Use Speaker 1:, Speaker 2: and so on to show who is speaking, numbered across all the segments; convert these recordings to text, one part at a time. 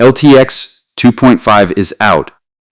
Speaker 1: LTX 2.5 is out.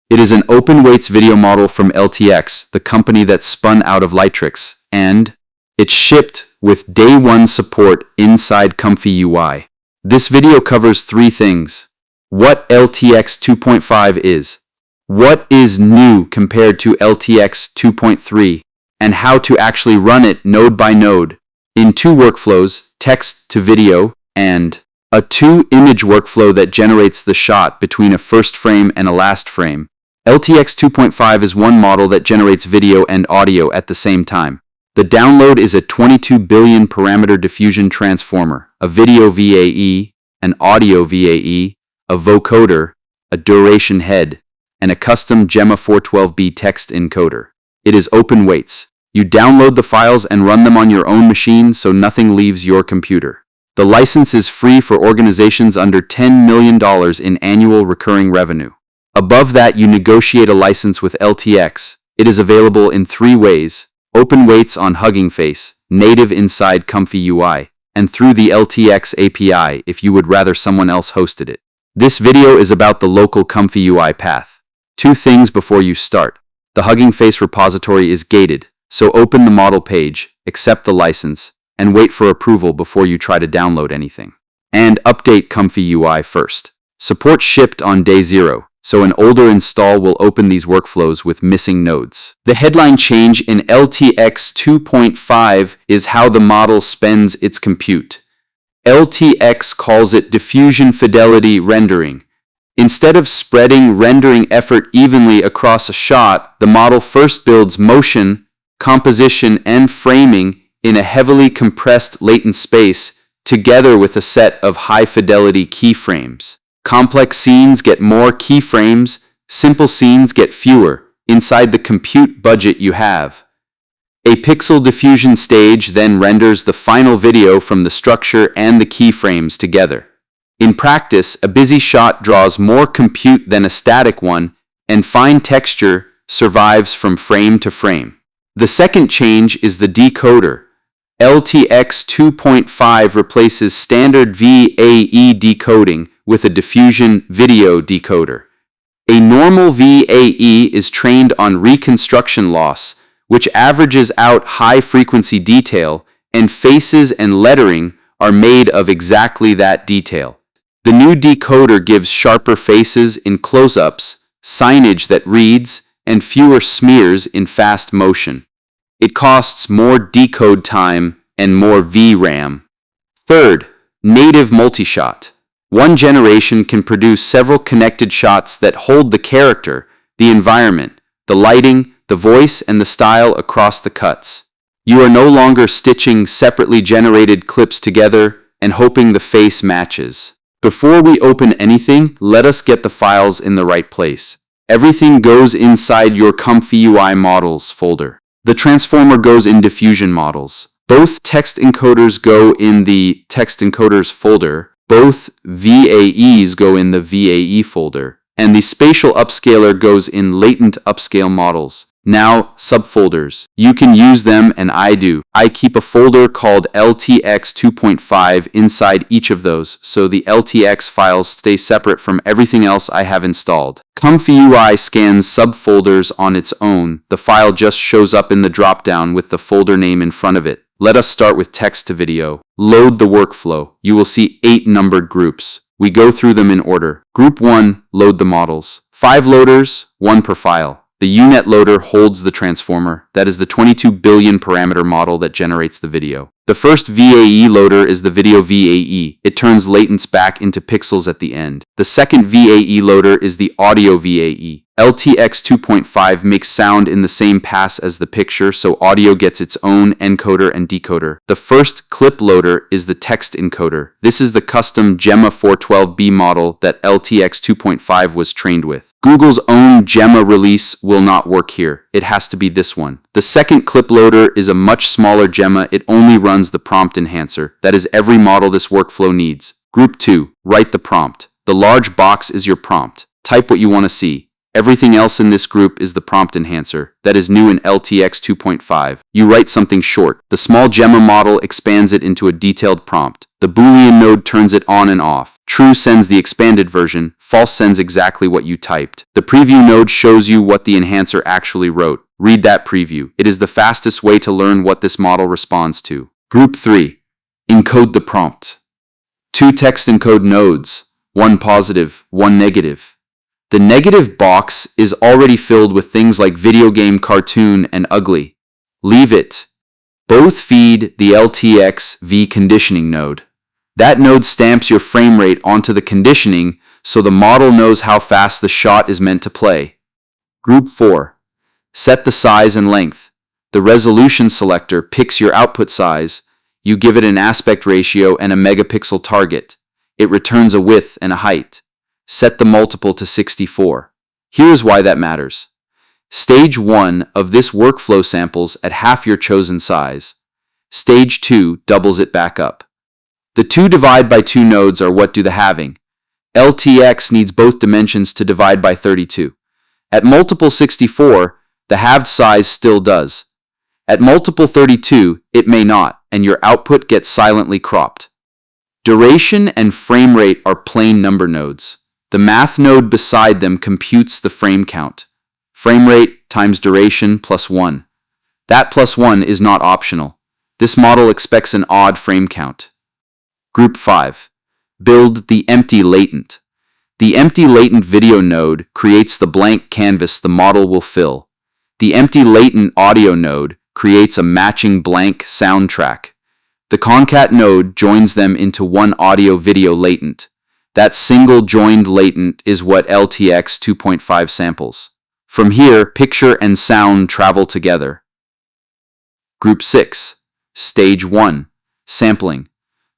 Speaker 1: It is an open weights video model from LTX, the company that spun out of Lightrix, and it shipped with day one support inside ComfyUI. This video covers three things: what LTX 2.5 is, what is new compared to LTX 2.3, and how to actually run it node by node in two workflows, text to video, and a 2-image workflow that generates the shot between a first frame and a last frame. LTX 2.5 is one model that generates video and audio at the same time. The download is a 22 billion parameter diffusion transformer, a video VAE, an audio VAE, a vocoder, a duration head, and a custom Gemma 412B text encoder. It is open weights. You download the files and run them on your own machine so nothing leaves your computer. The license is free for organizations under $10 million in annual recurring revenue. Above that, you negotiate a license with LTX. It is available in three ways: open weights on Hugging Face, native inside ComfyUI, and through the LTX API if you would rather someone else hosted it. This video is about the local ComfyUI path. Two things before you start. The Hugging Face repository is gated, so open the model page, accept the license, and wait for approval before you try to download anything. And update ComfyUI first. Support shipped on day 0, so an older install will open these workflows with missing nodes. The headline change in LTX 2.5 is how the model spends its compute. LTX calls it diffusion fidelity rendering. Instead of spreading rendering effort evenly across a shot, the model first builds motion, composition, and framing in a heavily compressed latent space, together with a set of high-fidelity keyframes. Complex scenes get more keyframes, simple scenes get fewer, inside the compute budget you have. A pixel diffusion stage then renders the final video from the structure and the keyframes together. In practice, a busy shot draws more compute than a static one, and fine texture survives from frame to frame. The second change is the decoder. LTX 2.5 replaces standard VAE decoding with a diffusion video decoder. A normal VAE is trained on reconstruction loss, which averages out high-frequency detail, and faces and lettering are made of exactly that detail. The new decoder gives sharper faces in close-ups, signage that reads, and fewer smears in fast motion. It costs more decode time and more VRAM. Third, native multishot. One generation can produce several connected shots that hold the character, the environment, the lighting, the voice, and the style across the cuts. You are no longer stitching separately generated clips together and hoping the face matches. Before we open anything, let us get the files in the right place. Everything goes inside your ComfyUI models folder. The transformer goes in diffusion models. Both text encoders go in the text encoders folder. Both VAEs go in the VAE folder. And the spatial upscaler goes in latent upscale models. Now, subfolders. You can use them, and I do. I keep a folder called LTX 2.5 inside each of those, so the LTX files stay separate from everything else I have installed. ComfyUI scans subfolders on its own. The file just shows up in the dropdown with the folder name in front of it. Let us start with text to video. Load the workflow. You will see 8 numbered groups. We go through them in order. Group 1, load the models. 5 loaders, 1 per file. The UNet loader holds the transformer. That is the 22 billion parameter model that generates the video. The first VAE loader is the video VAE. It turns latents back into pixels at the end. The second VAE loader is the audio VAE. LTX 2.5 makes sound in the same pass as the picture, so audio gets its own encoder and decoder. The first clip loader is the text encoder. This is the custom Gemma 412B model that LTX 2.5 was trained with. Google's own Gemma release will not work here. It has to be this one. The second clip loader is a much smaller Gemma. It only runs the prompt enhancer. That is every model this workflow needs. Group 2, write the prompt. The large box is your prompt. Type what you want to see. Everything else in this group is the prompt enhancer. That is new in LTX 2.5. You write something short. The small Gemma model expands it into a detailed prompt. The Boolean node turns it on and off. True sends the expanded version, false sends exactly what you typed. The preview node shows you what the enhancer actually wrote. Read that preview. It is the fastest way to learn what this model responds to. Group 3. Encode the prompt. 2 text encode nodes, 1 positive, 1 negative. The negative box is already filled with things like video game, cartoon, and ugly. Leave it. Both feed the LTX V conditioning node. That node stamps your frame rate onto the conditioning so the model knows how fast the shot is meant to play. Group 4. Set the size and length. The resolution selector picks your output size. You give it an aspect ratio and a megapixel target. It returns a width and a height. Set the multiple to 64. Here's why that matters. Stage 1 of this workflow samples at half your chosen size. Stage 2 doubles it back up. The 2 divide by 2 nodes are what do the halving. LTX needs both dimensions to divide by 32. At multiple 64, the halved size still does. At multiple 32, it may not, and your output gets silently cropped. Duration and frame rate are plain number nodes. The math node beside them computes the frame count. Frame rate times duration plus 1. That plus 1 is not optional. This model expects an odd frame count. Group 5. Build the empty latent. The empty latent video node creates the blank canvas the model will fill. The empty latent audio node creates a matching blank soundtrack. The concat node joins them into one audio-video latent. That single joined latent is what LTX 2.5 samples. From here, picture and sound travel together. Group 6. Stage 1. Sampling.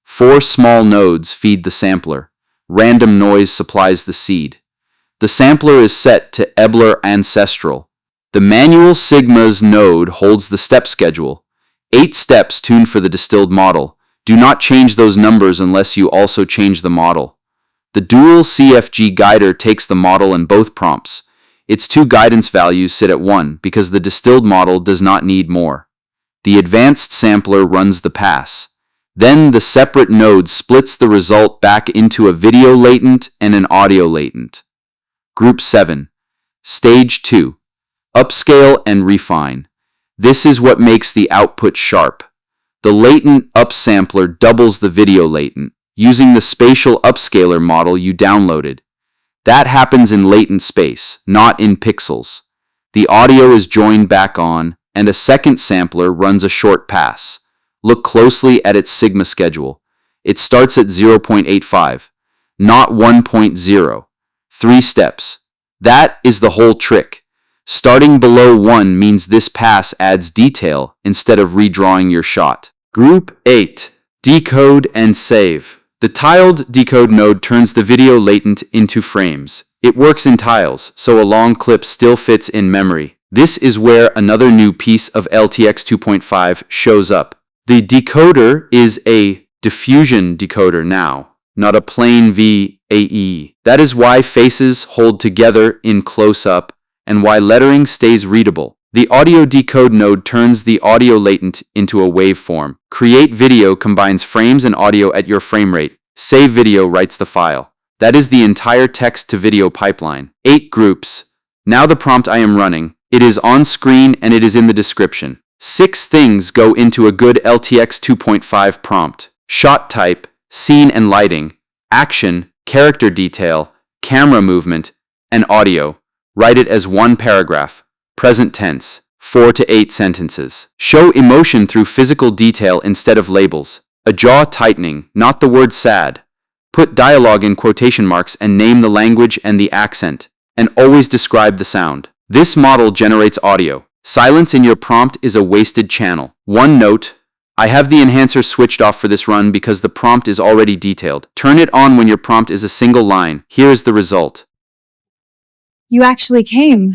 Speaker 1: 4 small nodes feed the sampler. Random noise supplies the seed. The sampler is set to Ebler ancestral. The manual Sigma's node holds the step schedule. 8 steps tuned for the distilled model. Do not change those numbers unless you also change the model. The dual CFG guider takes the model in both prompts. Its 2 guidance values sit at 1 because the distilled model does not need more. The advanced sampler runs the pass. Then the separate node splits the result back into a video latent and an audio latent. Group 7. Stage 2. Upscale and refine. This is what makes the output sharp. The latent upsampler doubles the video latent, using the spatial upscaler model you downloaded. That happens in latent space, not in pixels. The audio is joined back on, and a second sampler runs a short pass. Look closely at its Sigma schedule. It starts at 0.85, not 1.0. 3 steps. That is the whole trick. Starting below 1 means this pass adds detail instead of redrawing your shot. Group 8. Decode and save. The tiled decode node turns the video latent into frames. It works in tiles, so a long clip still fits in memory. This is where another new piece of LTX 2.5 shows up. The decoder is a diffusion decoder now, not a plain VAE. That is why faces hold together in close-up and why lettering stays readable. The audio decode node turns the audio latent into a waveform. Create video combines frames and audio at your frame rate. Save video writes the file. That is the entire text-to-video pipeline. 8 groups. Now the prompt I am running. It is on screen and it is in the description. 6 things go into a good LTX 2.5 prompt. Shot type, scene and lighting, action, character detail, camera movement, and audio. Write it as 1 paragraph. Present tense, 4 to 8 sentences. Show emotion through physical detail instead of labels. A jaw tightening, not the word sad. Put dialogue in quotation marks and name the language and the accent. And always describe the sound. This model generates audio. Silence in your prompt is a wasted channel. 1 note. I have the enhancer switched off for this run because the prompt is already detailed. Turn it on when your prompt is a single line. Here is the result.
Speaker 2: You actually came.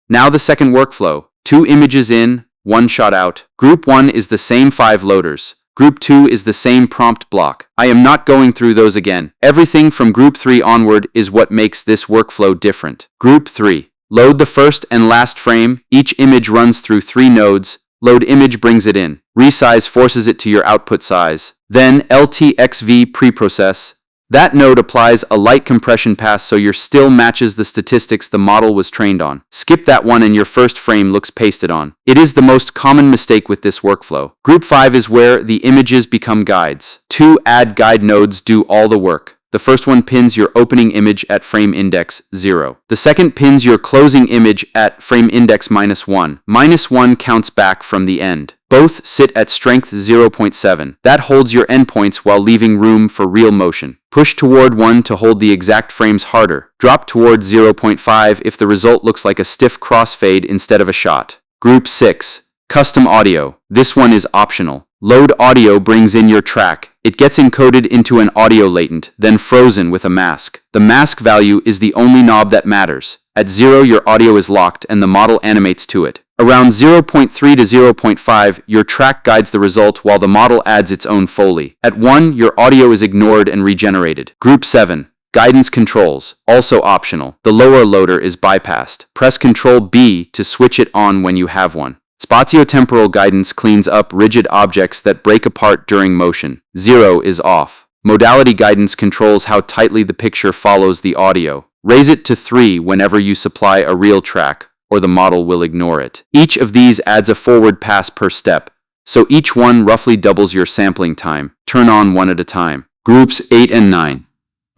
Speaker 1: Now the second workflow. 2 images in, 1 shot out. Group 1 is the same 5 loaders. Group 2 is the same prompt block. I am not going through those again. Everything from Group 3 onward is what makes this workflow different. Group 3. Load the first and last frame. Each image runs through 3 nodes, Load image brings it in. Resize forces it to your output size. Then LTX preprocess. That node applies a light compression pass so your still matches the statistics the model was trained on. Skip that one and your first frame looks pasted on. It is the most common mistake with this workflow. Group 5 is where the images become guides. 2 add guide nodes do all the work. The first one pins your opening image at frame index 0. The second pins your closing image at frame index -1. -1 counts back from the end. Both sit at strength 0.7. That holds your endpoints while leaving room for real motion. Push toward 1 to hold the exact frames harder. Drop toward 0.5 if the result looks like a stiff crossfade instead of a shot. Group 6. Custom audio. This one is optional. Load audio brings in your track. It gets encoded into an audio latent, then frozen with a mask. The mask value is the only knob that matters. At 0, your audio is locked and the model animates to it. Around 0.3 to 0.5, your track guides the result while the model adds its own Foley. At 1, your audio is ignored and regenerated. Group 7. Guidance controls, also optional. The lower loader is bypassed. Press Ctrl B to switch it on when you have one. Spatiotemporal guidance cleans up rigid objects that break apart during motion. 0 is off. Modality guidance controls how tightly the picture follows the audio. Raise it to 3 whenever you supply a real track, or the model will ignore it. Each of these adds a forward pass per step, so each one roughly doubles your sampling time. Turn on one at a time. Groups 8 and 9.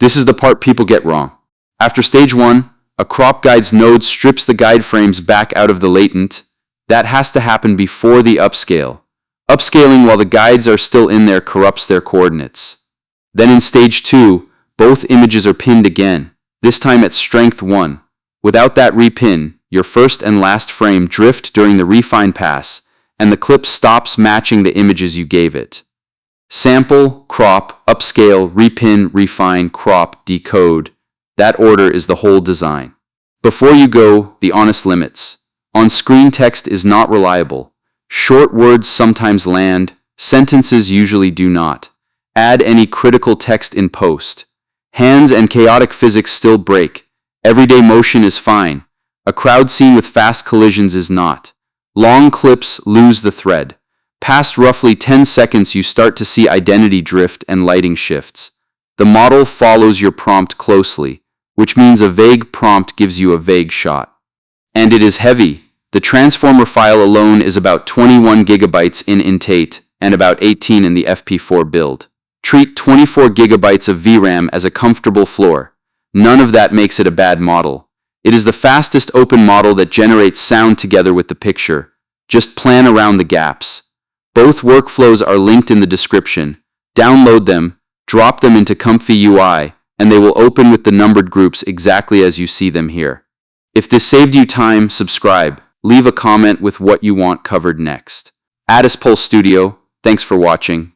Speaker 1: This is the part people get wrong. After stage 1, a crop guides node strips the guide frames back out of the latent. That has to happen before the upscale. Upscaling while the guides are still in there corrupts their coordinates. Then in stage 2, both images are pinned again, this time at strength 1. Without that repin, your first and last frame drift during the refine pass, and the clip stops matching the images you gave it. Sample, crop, upscale, repin, refine, crop, decode. That order is the whole design. Before you go, the honest limits. On-screen text is not reliable. Short words sometimes land, sentences usually do not. Add any critical text in post. Hands and chaotic physics still break. Everyday motion is fine. A crowd scene with fast collisions is not. Long clips lose the thread. Past roughly 10 seconds you start to see identity drift and lighting shifts. The model follows your prompt closely, which means a vague prompt gives you a vague shot. And it is heavy. The transformer file alone is about 21 gigabytes in INT8 and about 18 in the FP4 build. Treat 24 gigabytes of VRAM as a comfortable floor. None of that makes it a bad model. It is the fastest open model that generates sound together with the picture. Just plan around the gaps. Both workflows are linked in the description. Download them, drop them into ComfyUI, and they will open with the numbered groups exactly as you see them here. If this saved you time, subscribe. Leave a comment with what you want covered next. Addis Studio, thanks for watching.